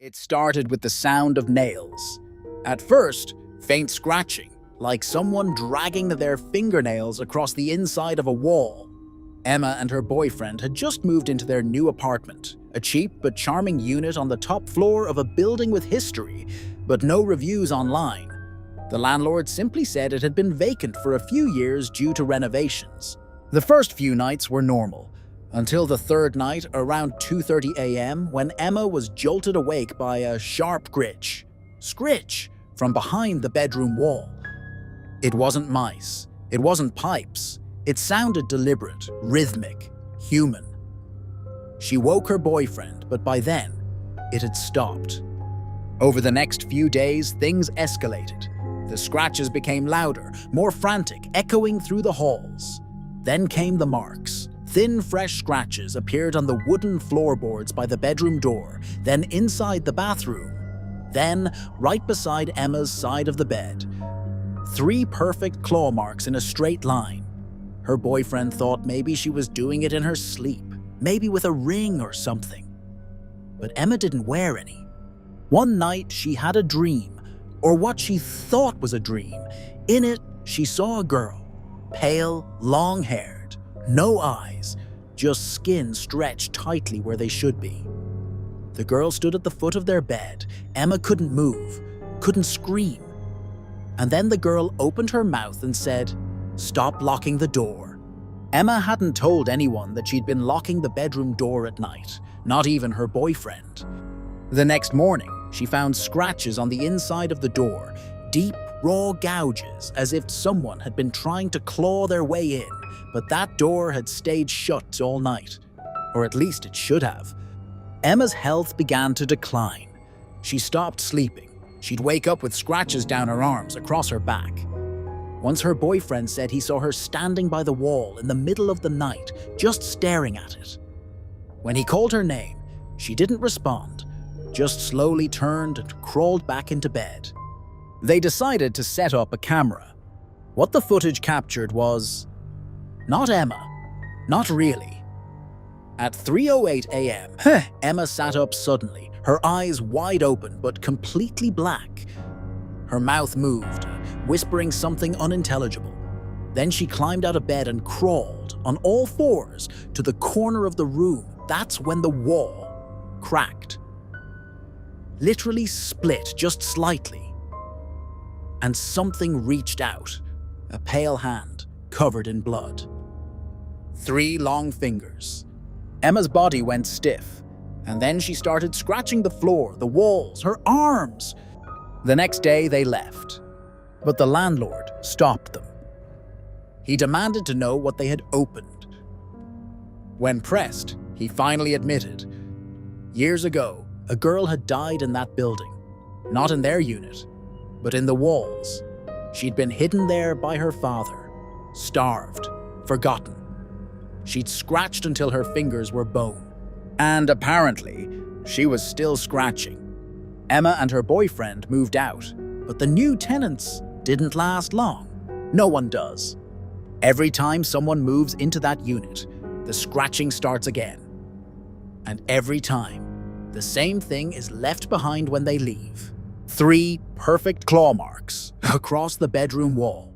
It started with the sound of nails. At first, faint scratching, like someone dragging their fingernails across the inside of a wall. Emma and her boyfriend had just moved into their new apartment, a cheap but charming unit on the top floor of a building with history, but no reviews online. The landlord simply said it had been vacant for a few years due to renovations. The first few nights were normal, until the third night around 2:30 a.m. when Emma was jolted awake by a sharp scritch from behind the bedroom wall. It wasn't mice, it wasn't pipes, it sounded deliberate, rhythmic, human. She woke her boyfriend, but by then, it had stopped. Over the next few days, things escalated. The scratches became louder, more frantic, echoing through the halls. Then came the marks. Thin, fresh scratches appeared on the wooden floorboards by the bedroom door, then inside the bathroom, then right beside Emma's side of the bed. 3 perfect claw marks in a straight line. Her boyfriend thought maybe she was doing it in her sleep, maybe with a ring or something. But Emma didn't wear any. One night she had a dream, or what she thought was a dream. In it, she saw a girl, pale, long-haired, no eyes, just skin stretched tightly where they should be. The girl stood at the foot of their bed. Emma couldn't move, couldn't scream. And then the girl opened her mouth and said, "Stop locking the door." Emma hadn't told anyone that she'd been locking the bedroom door at night, not even her boyfriend. The next morning, she found scratches on the inside of the door, deep, raw gouges, as if someone had been trying to claw their way in, but that door had stayed shut all night. Or at least it should have. Emma's health began to decline. She stopped sleeping. She'd wake up with scratches down her arms, across her back. Once her boyfriend said he saw her standing by the wall in the middle of the night, just staring at it. When he called her name, she didn't respond, just slowly turned and crawled back into bed. They decided to set up a camera. What the footage captured was not Emma, not really. At 3:08 a.m., Emma sat up suddenly, her eyes wide open but completely black. Her mouth moved, whispering something unintelligible. Then she climbed out of bed and crawled, on all fours, to the corner of the room. That's when the wall cracked. Literally split just slightly. And something reached out, a pale hand covered in blood. 3 long fingers. Emma's body went stiff, and then she started scratching the floor, the walls, her arms. The next day they left, but the landlord stopped them. He demanded to know what they had opened. When pressed, he finally admitted, years ago, a girl had died in that building, not in their unit, but in the walls. She'd been hidden there by her father, starved, forgotten. She'd scratched until her fingers were bone. And apparently, she was still scratching. Emma and her boyfriend moved out, but the new tenants didn't last long. No one does. Every time someone moves into that unit, the scratching starts again. And every time, the same thing is left behind when they leave. 3 perfect claw marks across the bedroom wall.